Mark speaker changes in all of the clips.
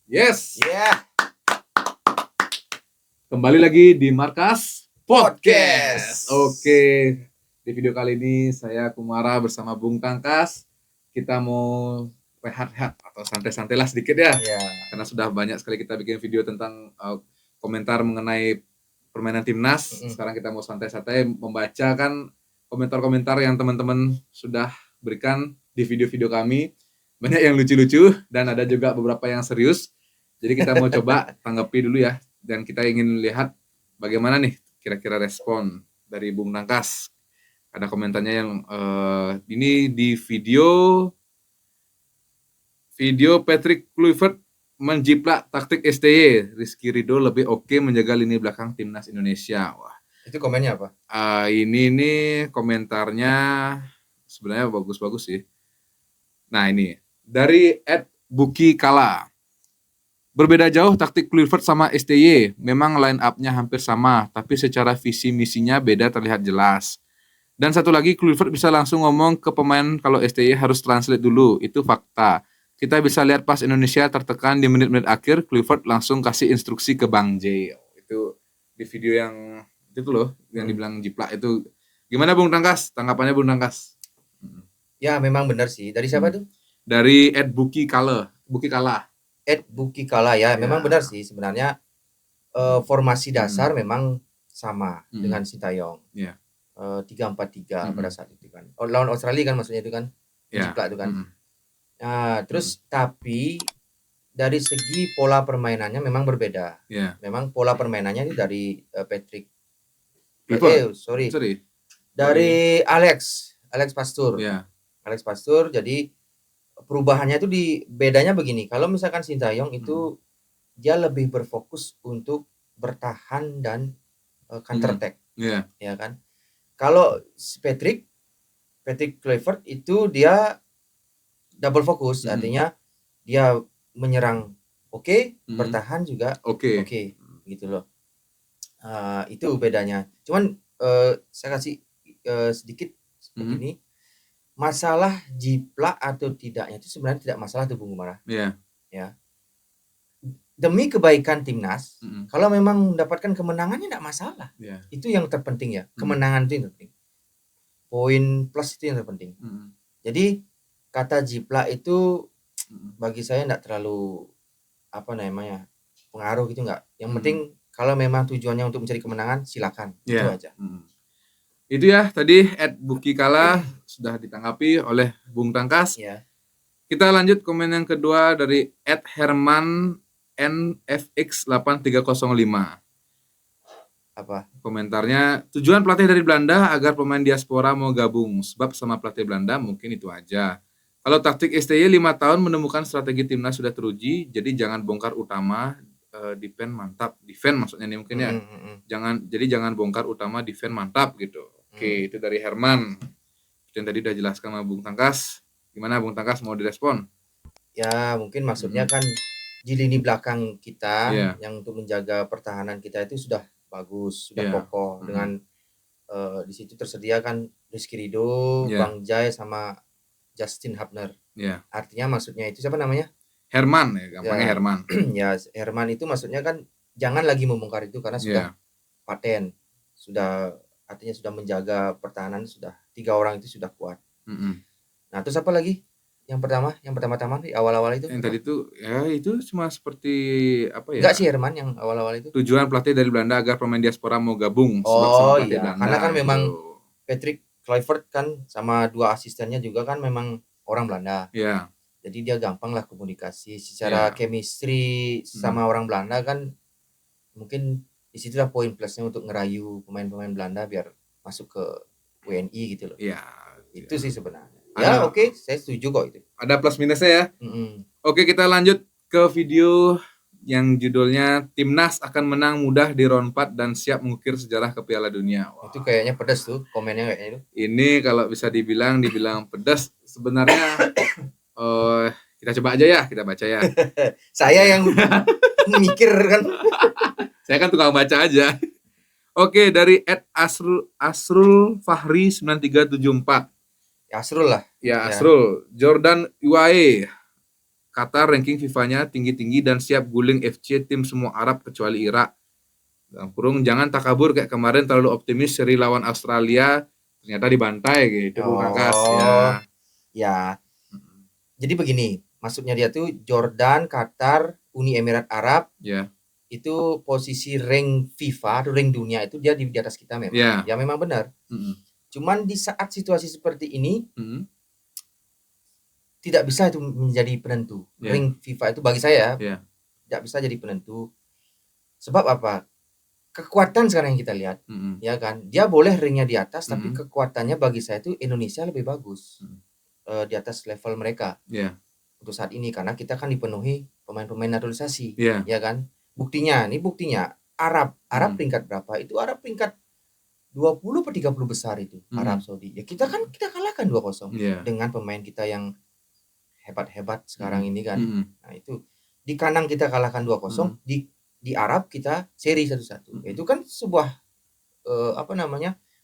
Speaker 1: Yes.
Speaker 2: Yeah.
Speaker 1: Kembali lagi di Markas
Speaker 2: Podcast.
Speaker 1: Oke. Di video kali ini saya Kumara bersama Bung Tangkas. Kita mau rehat-rehat atau santai-santai lah sedikit ya.
Speaker 2: Yeah.
Speaker 1: Karena sudah banyak sekali kita bikin video tentang komentar mengenai permainan timnas. Sekarang kita mau santai-santai membacakan komentar-komentar yang teman-teman sudah berikan di video-video kami. Banyak yang lucu-lucu dan ada juga beberapa yang serius. Jadi kita mau coba tanggapi dulu ya. Dan kita ingin lihat bagaimana nih kira-kira respon dari Bung Tangkas. Ada komentarnya yang ini di video Patrick Kluivert menjiplak taktik STY. Rizky Ridho lebih oke menjaga lini belakang timnas Indonesia. Wah.
Speaker 2: Itu komennya apa?
Speaker 1: Ini nih komentarnya sebenarnya bagus-bagus sih. Nah ini dari @bukikala. Berbeda jauh taktik Kluivert sama STY. Memang line up-nya hampir sama, tapi secara visi misinya beda terlihat jelas. Dan satu lagi, Kluivert bisa langsung ngomong ke pemain kalau STY harus translate dulu. Itu fakta. Kita bisa lihat pas Indonesia tertekan di menit-menit akhir, Kluivert langsung kasih instruksi ke Bang J. Itu di video yang itu loh, yang dibilang jiplak itu. Gimana Bung Tangkas? Tanggapannya Bung Tangkas?
Speaker 2: Ya memang benar sih. Dari siapa tuh?
Speaker 1: Dari @bukikala.
Speaker 2: Bukikala ya. Memang benar sih sebenarnya formasi dasar memang sama dengan Sintayong. 3-4-3 pada saat itu kan. Lawan Australia kan maksudnya itu kan. Jiplak itu kan. Nah, terus tapi dari segi pola permainannya memang berbeda. Memang pola permainannya itu dari Patrick. Sorry. Dari Alex Pastur. Alex Pastur. Jadi perubahannya itu bedanya begini. Kalau misalkan Sintayong itu dia lebih berfokus untuk bertahan dan counter attack. Ya kan? Kalau Patrick Kluivert itu dia double fokus, artinya dia menyerang bertahan juga oke, gitu loh. Itu bedanya. Cuman saya kasih sedikit seperti ini. Masalah jiplak atau tidaknya itu sebenarnya tidak masalah tuh Bung Kumara. Ya. Demi kebaikan timnas, kalau memang mendapatkan kemenangannya tidak masalah. Itu yang terpenting ya. Kemenangan itu yang terpenting. Poin plus itu yang terpenting. Jadi kata jiplak itu bagi saya tidak terlalu pengaruh gitu enggak. Yang penting kalau memang tujuannya untuk mencari kemenangan silakan. Itu aja.
Speaker 1: Itu ya tadi @bukikala sudah ditanggapi oleh Bung Tangkas. Kita lanjut komen yang kedua dari @herman nfx8305. Apa? Komentarnya, tujuan pelatih dari Belanda agar pemain diaspora mau gabung, sebab sama pelatih Belanda mungkin itu aja. Kalau taktik STY 5 tahun menemukan strategi timnas sudah teruji, jadi jangan bongkar utama, defend mantap. Defend maksudnya nih mungkin ya. Jangan bongkar utama, defend mantap gitu. Oke, itu dari Herman. Yang tadi udah jelaskan sama Bung Tangkas. Gimana Bung Tangkas mau direspon?
Speaker 2: Ya mungkin maksudnya kan di lini belakang kita yang untuk menjaga pertahanan kita itu sudah bagus, sudah kokoh dengan di situ tersedia kan Rizky Ridho, Bang Jai sama Justin Hubner. Artinya maksudnya itu siapa namanya?
Speaker 1: Herman ya, gampangnya Herman.
Speaker 2: Ya, Herman itu maksudnya kan jangan lagi membongkar itu karena sudah paten. Artinya sudah menjaga pertahanan, sudah 3 orang itu sudah kuat. Nah, terus apa lagi? Yang pertama-tama di awal-awal itu.
Speaker 1: Yang tadi itu ya itu cuma seperti apa ya?
Speaker 2: Enggak sih Herman yang awal-awal itu.
Speaker 1: Tujuan pelatih dari Belanda agar pemain diaspora mau gabung
Speaker 2: sebab sama pelatih Belanda. Karena kan memang Patrick Kluivert kan sama 2 asistennya juga kan memang orang Belanda. Jadi dia gampang lah komunikasi secara chemistry sama orang Belanda kan mungkin disitulah poin plusnya untuk ngerayu pemain-pemain Belanda biar masuk ke WNI gitu loh. Itu sih sebenarnya. Oke, saya setuju kok itu.
Speaker 1: Ada plus minusnya ya. Oke, kita lanjut ke video yang judulnya Timnas akan menang mudah di round 4 dan siap mengukir sejarah ke Piala Dunia.
Speaker 2: Itu kayaknya pedas tuh komennya kayaknya itu.
Speaker 1: Ini kalau bisa dibilang pedas sebenarnya kita coba aja ya, kita baca ya.
Speaker 2: Saya yang mikir kan.
Speaker 1: Saya kan tukang baca aja. Oke, dari @asrul Fahri 9374.
Speaker 2: Asrul lah.
Speaker 1: Ya, Asrul. Jordan UAE. Qatar ranking FIFA-nya tinggi-tinggi dan siap guling FC tim semua Arab kecuali Irak. Dalam kurung, jangan takabur kayak kemarin terlalu optimis seri lawan Australia ternyata dibantai gitu Bung Rangkas ya.
Speaker 2: Ya. Jadi begini, maksudnya dia tuh Jordan, Qatar, Uni Emirat Arab.
Speaker 1: Ya.
Speaker 2: Itu posisi rank FIFA atau rank dunia itu dia di atas kita memang. Ya memang benar. Cuman di saat situasi seperti ini tidak bisa itu menjadi penentu. Rank FIFA itu bagi saya tidak bisa jadi penentu. Sebab apa? Kekuatan sekarang yang kita lihat, ya kan, dia boleh ringnya di atas, tapi kekuatannya bagi saya itu Indonesia lebih bagus di atas level mereka untuk saat ini, karena kita kan dipenuhi pemain-pemain naturalisasi, ya kan. Buktinya Arab peringkat berapa? Itu Arab peringkat 20 per 30 besar itu Arab Saudi. Ya kita kalahkan 2-0 dengan pemain kita yang hebat-hebat sekarang ini kan. Nah itu di kandang kita kalahkan 2-0, di Arab kita seri 1-1. Itu kan sebuah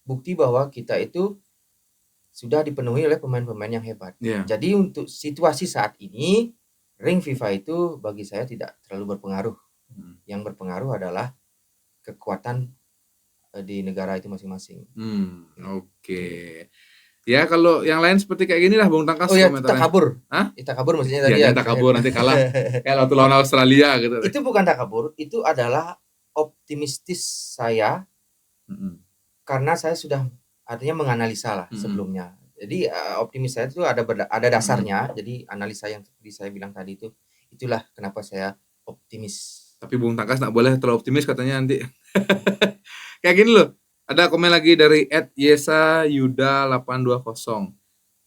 Speaker 2: bukti bahwa kita itu sudah dipenuhi oleh pemain-pemain yang hebat. Jadi untuk situasi saat ini, rank FIFA itu bagi saya tidak terlalu berpengaruh. Yang berpengaruh adalah kekuatan di negara itu masing-masing.
Speaker 1: Oke. Ya kalau yang lain seperti kayak gini lah Bung Tangkas.
Speaker 2: Oh ya, takabur. Takabur maksudnya tadi
Speaker 1: ya. Takabur nanti kalah kayak waktu lawan Australia gitu.
Speaker 2: Itu bukan takabur, itu adalah optimistis saya. Karena saya sudah artinya menganalisa lah sebelumnya. Jadi optimis saya itu ada dasarnya. Jadi analisa yang seperti saya bilang tadi itu, itulah kenapa saya optimis.
Speaker 1: Tapi Bung Tangkas nggak boleh terlalu optimis katanya nanti. Kayak gini loh. Ada komen lagi dari @yesayuda820.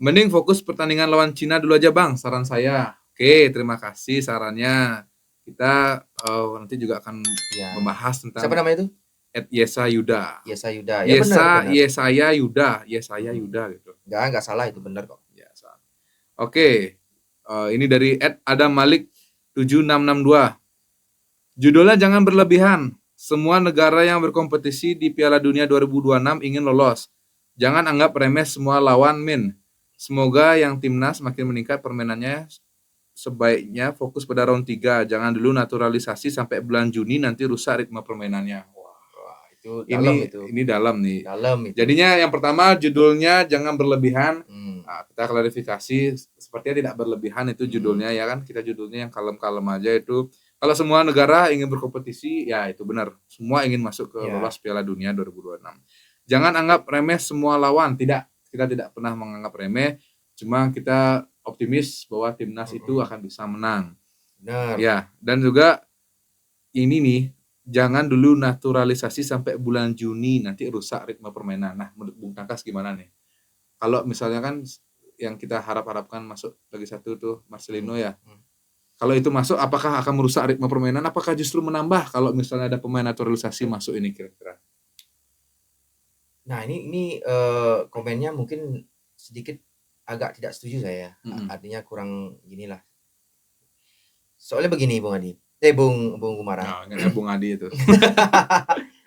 Speaker 1: Mending fokus pertandingan lawan Cina dulu aja Bang, saran saya. Oke, terima kasih sarannya. Kita nanti juga akan membahas tentang.
Speaker 2: Siapa namanya itu?
Speaker 1: @yesayuda.
Speaker 2: Yesayuda.
Speaker 1: Ya benar. Yesaya Yuda gitu.
Speaker 2: Enggak salah, itu benar kok.
Speaker 1: Ya, salah. Oke. Ini dari @adamalik7662. Judulnya jangan berlebihan. Semua negara yang berkompetisi di Piala Dunia 2026 ingin lolos. Jangan anggap remeh semua lawan min. Semoga yang timnas makin meningkat permainannya. Sebaiknya fokus pada round 3. Jangan dulu naturalisasi sampai bulan Juni, nanti rusak ritme permainannya.
Speaker 2: Wah, itu dalam itu.
Speaker 1: Ini dalam nih.
Speaker 2: Dalam itu.
Speaker 1: Jadinya yang pertama judulnya jangan berlebihan. Nah, kita klarifikasi sepertinya tidak berlebihan itu judulnya ya kan. Kita judulnya yang kalem-kalem aja itu. Kalau semua negara ingin berkompetisi, ya itu benar. Semua ingin masuk ke lolos Piala Dunia 2026. Jangan anggap remeh semua lawan. Tidak, kita tidak pernah menganggap remeh. Cuma kita optimis bahwa timnas itu akan bisa menang.
Speaker 2: Benar.
Speaker 1: Ya, dan juga ini nih, jangan dulu naturalisasi sampai bulan Juni, nanti rusak ritme permainan. Nah, menurut Bung Tangkas gimana nih? Kalau misalnya kan yang kita harapkan masuk lagi satu tuh Marcelino ya. Kalau itu masuk, apakah akan merusak ritme permainan? Apakah justru menambah kalau misalnya ada pemain naturalisasi masuk ini kira-kira?
Speaker 2: Nah ini komennya mungkin sedikit agak tidak setuju saya. Artinya kurang ginilah. Soalnya begini Bung Adi. Bung Gumara.
Speaker 1: Nah, Bung Adi itu.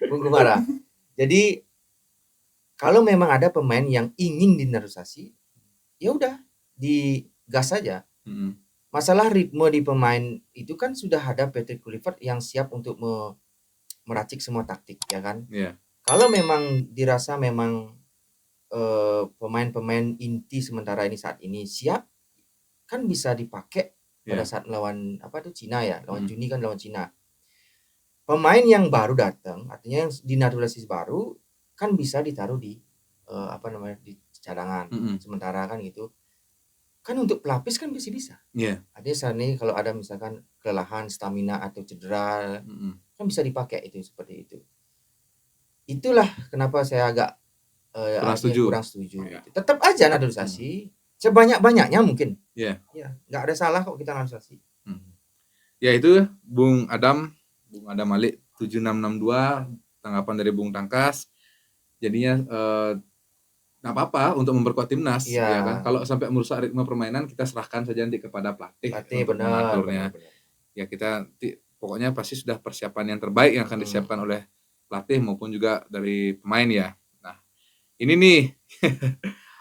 Speaker 2: Bung Gumara. Jadi kalau memang ada pemain yang ingin dinaturalisasi, ya udah digas saja. Masalah ritme di pemain itu kan sudah ada Patrick Kluivert yang siap untuk meracik semua taktik, ya kan? Kalau memang dirasa memang pemain-pemain inti sementara ini saat ini siap, kan bisa dipakai pada saat lawan Cina ya, lawan Juni kan lawan Cina. Pemain yang baru datang, artinya yang dinaturalisasi baru, kan bisa ditaruh di di cadangan sementara kan gitu. Kan untuk pelapis kan bisa. Artinya saat ini kalau ada misalkan kelelahan, stamina atau cedera, kan bisa dipakai itu seperti itu. Itulah kenapa saya agak kurang setuju. Tetap aja naturalisasi sebanyak-banyaknya mungkin. Ya, nggak ada salah kok kita naturalisasi.
Speaker 1: Ya itu Bung Adam Malik 7662 tanggapan dari Bung Tangkas. Jadinya nggak apa-apa untuk memperkuat timnas ya kan. Kalau sampai merusak ritme permainan kita serahkan saja nanti kepada pelatih untuk mengaturnya. Ya kita pokoknya pasti sudah persiapan yang terbaik yang akan disiapkan oleh pelatih maupun juga dari pemain ya. Nah ini nih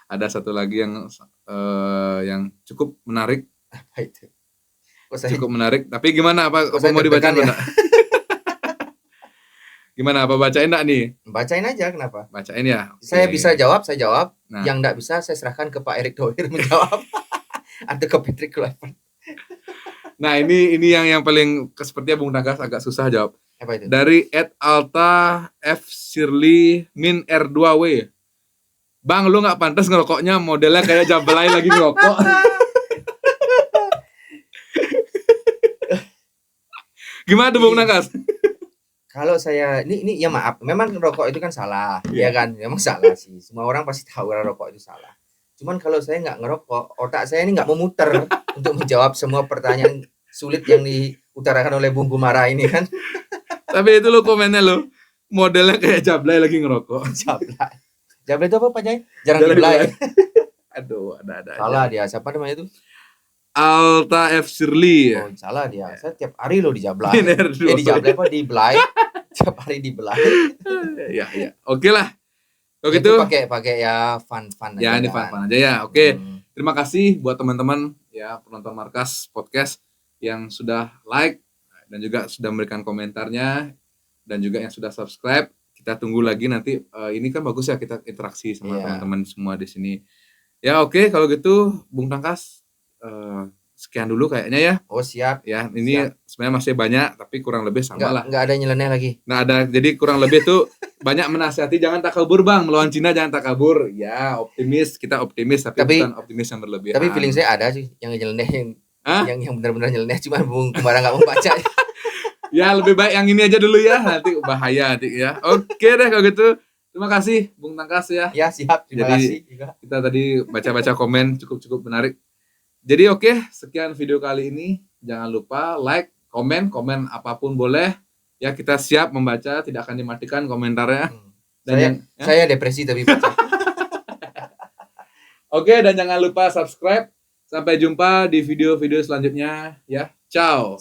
Speaker 1: ada satu lagi yang cukup menarik.
Speaker 2: Apa itu?
Speaker 1: cukup menarik. Tapi gimana, apa mau dibacain
Speaker 2: ya?
Speaker 1: enggak? Gimana, apa bacain enggak nih?
Speaker 2: Bacain aja, kenapa?
Speaker 1: Bacain ya.
Speaker 2: Saya bisa jawab, saya jawab.
Speaker 1: Nah.
Speaker 2: Yang enggak bisa saya serahkan ke Pak Erick Thohir menjawab. Atau ke Patrick Kluivert.
Speaker 1: Nah, ini yang paling sepertinya Bung Tangkas agak susah jawab.
Speaker 2: Apa itu?
Speaker 1: Dari @alta F Shirley min R2W. Bang, lu nggak pantas ngerokoknya, modelnya kayak Jablay lagi ngerokok. Gimana tuh Bung Tangkas?
Speaker 2: Kalau saya ini ya maaf, memang rokok itu kan salah, ya kan? Memang salah sih. Semua orang pasti tahu rokok itu salah. Cuman kalau saya nggak ngerokok, otak saya ini nggak memutar untuk menjawab semua pertanyaan sulit yang diutarakan oleh Bung Gumara ini kan.
Speaker 1: Tapi itu lo komennya lo, modelnya kayak Jablay lagi ngerokok.
Speaker 2: Jablay itu apa Pak Jai? Jarang diblay.
Speaker 1: Aduh, ada.
Speaker 2: Salah dia. Siapa namanya itu?
Speaker 1: Alta F Shirley.
Speaker 2: Oh, salah dia. Saya tiap hari lo dijablay. Dijablay apa? Diblay. Tiap hari diblay.
Speaker 1: Ya. Oke lah. Kalau gitu
Speaker 2: pakai ya fun aja.
Speaker 1: Ya, ini fun aja ya. Oke. Terima kasih buat teman-teman ya penonton Markas Podcast yang sudah like dan juga sudah memberikan komentarnya dan juga yang sudah subscribe. Kita tunggu lagi nanti ini kan bagus ya kita interaksi sama teman-teman semua di sini. Ya, oke, kalau gitu Bung Tangkas sekian dulu kayaknya ya.
Speaker 2: Oh, siap.
Speaker 1: Ya, ini sebenarnya masih banyak tapi kurang lebih sama lah.
Speaker 2: Enggak ada nyeleneh lagi.
Speaker 1: Nggak ada. Jadi kurang lebih tuh banyak menasihati jangan takabur Bang, melawan Cina jangan takabur. Ya, kita optimis tapi bukan optimis yang berlebihan.
Speaker 2: Tapi feeling saya ada sih yang nyeleneh yang benar-benar nyeleneh, cuma Bung Gumara enggak mau baca.
Speaker 1: Ya, lebih baik yang ini aja dulu ya, nanti bahaya nanti ya. Oke deh kalau gitu. Terima kasih Bung Tangkas ya.
Speaker 2: Ya, siap. Terima kasih juga.
Speaker 1: Kita tadi baca-baca komen cukup menarik. Jadi oke, sekian video kali ini. Jangan lupa like, komen apapun boleh. Ya, kita siap membaca, tidak akan dimatikan komentarnya.
Speaker 2: Saya depresi tapi baca.
Speaker 1: Oke, dan jangan lupa subscribe. Sampai jumpa di video-video selanjutnya ya. Ciao.